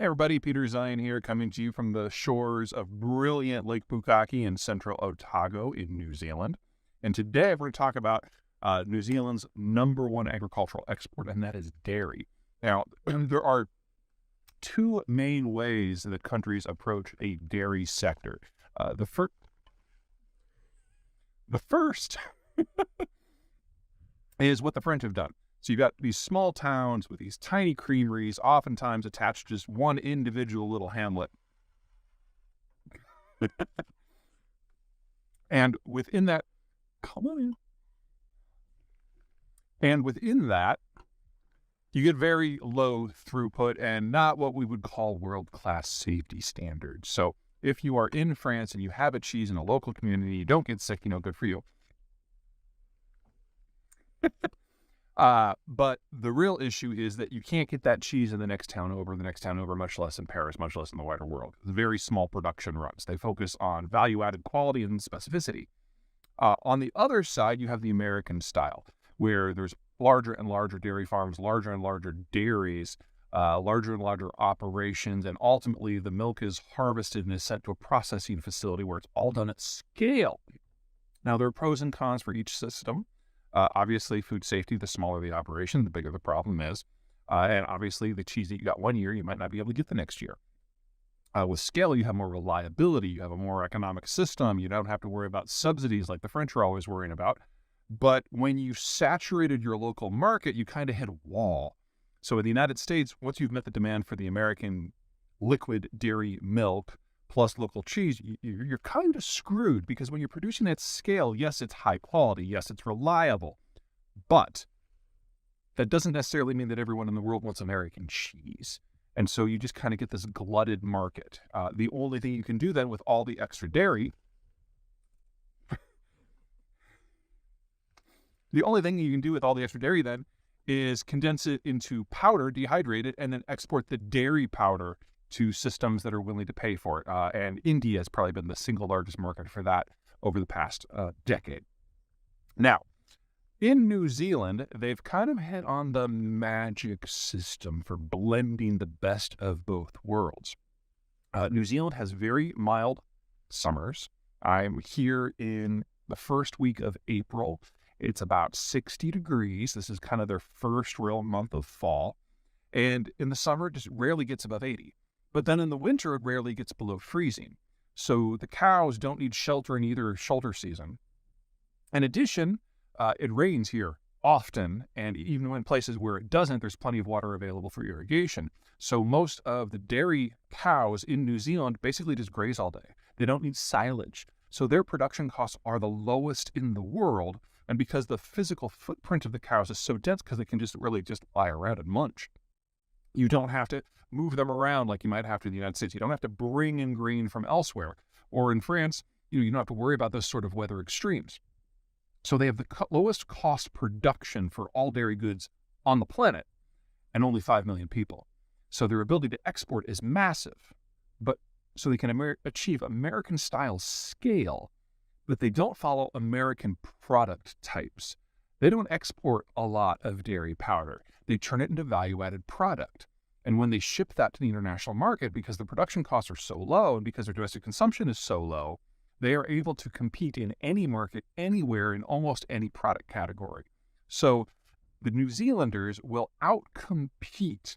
Hey everybody, Peter Zeihan here, coming to you from the shores of brilliant Lake Pukaki in central Otago in New Zealand. And today we're going to talk about New Zealand's #1 agricultural export, and that is dairy. Now, there are two main ways that countries approach a dairy sector. The first is what the French have done. So you've got these small towns with these tiny creameries, oftentimes attached to just one individual little hamlet. And within that, you get very low throughput and not what we would call world-class safety standards. So if you are in France and you have a cheese in a local community, you don't get sick, good for you. But the real issue is that you can't get that cheese in the next town over, much less in Paris, much less in the wider world. It's very small production runs. They focus on value-added quality and specificity. On the other side, you have the American style, where there's larger and larger dairy farms, larger and larger dairies, larger and larger operations, and ultimately the milk is harvested and is sent to a processing facility where it's all done at scale. Now, there are pros and cons for each system. Obviously, food safety, the smaller the operation, the bigger the problem is. And obviously, the cheese that you got one year, you might not be able to get the next year. With scale, you have more reliability. You have a more economic system. You don't have to worry about subsidies like the French are always worrying about. But when you saturated your local market, you kind of hit a wall. So in the United States, once you've met the demand for the American liquid dairy milk plus local cheese, you're kind of screwed, because when you're producing at scale, yes, it's high quality, yes, it's reliable, but that doesn't necessarily mean that everyone in the world wants American cheese. And so you just kind of get this glutted market. The only thing you can do then with all the extra dairy, then is condense it into powder, dehydrate it, and then export the dairy powder to systems that are willing to pay for it. And India has probably been the single largest market for that over the past decade. Now, in New Zealand, they've kind of hit on the magic system for blending the best of both worlds. New Zealand has very mild summers. I'm here in the first week of April. It's about 60 degrees. This is kind of their first real month of fall. And in the summer, it just rarely gets above 80. But then in the winter, it rarely gets below freezing. So the cows don't need shelter in either shoulder season. In addition, it rains here often, and even in places where it doesn't, there's plenty of water available for irrigation. So most of the dairy cows in New Zealand basically just graze all day. They don't need silage. So their production costs are the lowest in the world. And because the physical footprint of the cows is so dense, because they can just really just lie around and munch, you don't have to move them around like you might have to in the United States. You don't have to bring in grain from elsewhere. Or in France, you don't have to worry about those sort of weather extremes. So they have the lowest cost production for all dairy goods on the planet, and only 5 million people. So their ability to export is massive, but so they can achieve American-style scale, but they don't follow American product types. They don't export a lot of dairy powder. They turn it into value-added product. And when they ship that to the international market, because the production costs are so low and because their domestic consumption is so low, they are able to compete in any market, anywhere, in almost any product category. So the New Zealanders will outcompete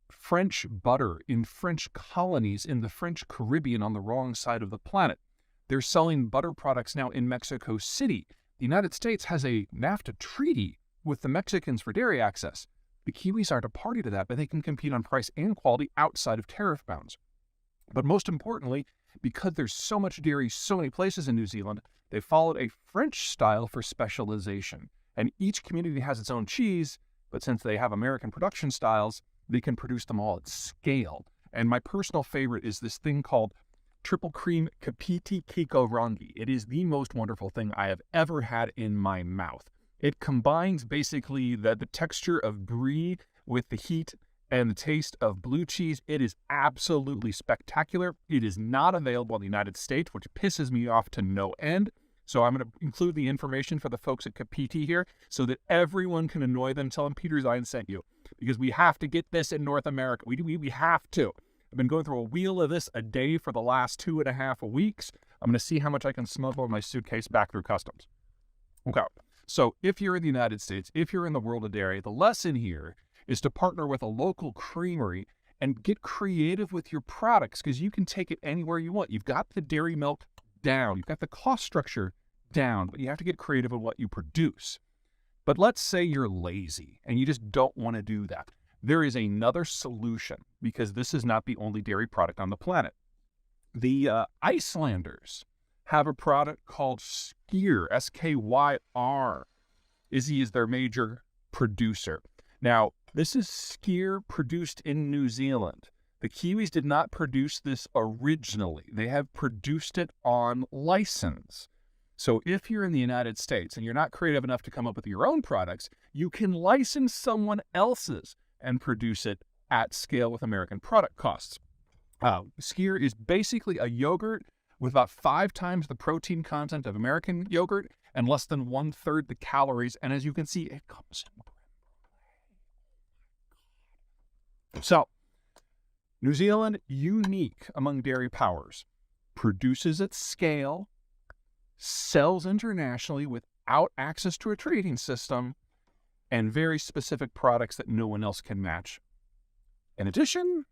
French butter in French colonies in the French Caribbean on the wrong side of the planet. They're selling butter products now in Mexico City. The United States has a NAFTA treaty with the Mexicans for dairy access. The Kiwis aren't a party to that, but they can compete on price and quality outside of tariff bounds. But most importantly, because there's so much dairy, so many places in New Zealand, they followed a French style for specialization. And each community has its own cheese, but since they have American production styles, they can produce them all at scale. And my personal favorite is this thing called Triple Cream Kapiti Kiko Rangi. It is the most wonderful thing I have ever had in my mouth. It combines basically the texture of brie with the heat and the taste of blue cheese. It is absolutely spectacular. It is not available in the United States, which pisses me off to no end. So I'm going to include the information for the folks at Kapiti here so that everyone can annoy them. Tell them Peter Zeihan sent you. because we have to get this in North America. We have to. I've been going through a wheel of this a day for the last 2.5 weeks. I'm going to see how much I can smuggle in my suitcase back through customs. Okay. So if you're in the United States, if you're in the world of dairy, the lesson here is to partner with a local creamery and get creative with your products, because you can take it anywhere you want. You've got the dairy milk down. You've got the cost structure down, but you have to get creative in what you produce. But let's say you're lazy and you just don't want to do that. There is another solution, because this is not the only dairy product on the planet. The Icelanders have a product called Skyr, S-K-Y-R. Izzy is their major producer. Now, this is Skyr produced in New Zealand. The Kiwis did not produce this originally. They have produced it on license. So if you're in the United States and you're not creative enough to come up with your own products, you can license someone else's and produce it at scale with American product costs. Skyr is basically a yogurt with about 5 times the protein content of American yogurt and less than 1/3 the calories. And as you can see, it comes in. So, New Zealand, unique among dairy powers, produces at scale, sells internationally without access to a trading system, and very specific products that no one else can match. In addition,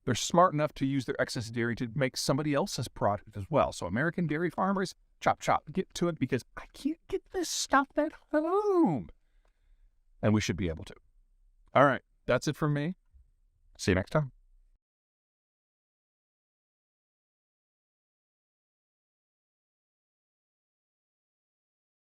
they're smart enough to use their excess dairy to make somebody else's product as well. So American dairy farmers, chop, chop, get to it, because I can't get this stuff at home. And we should be able to. All right, that's it from me. See you next time.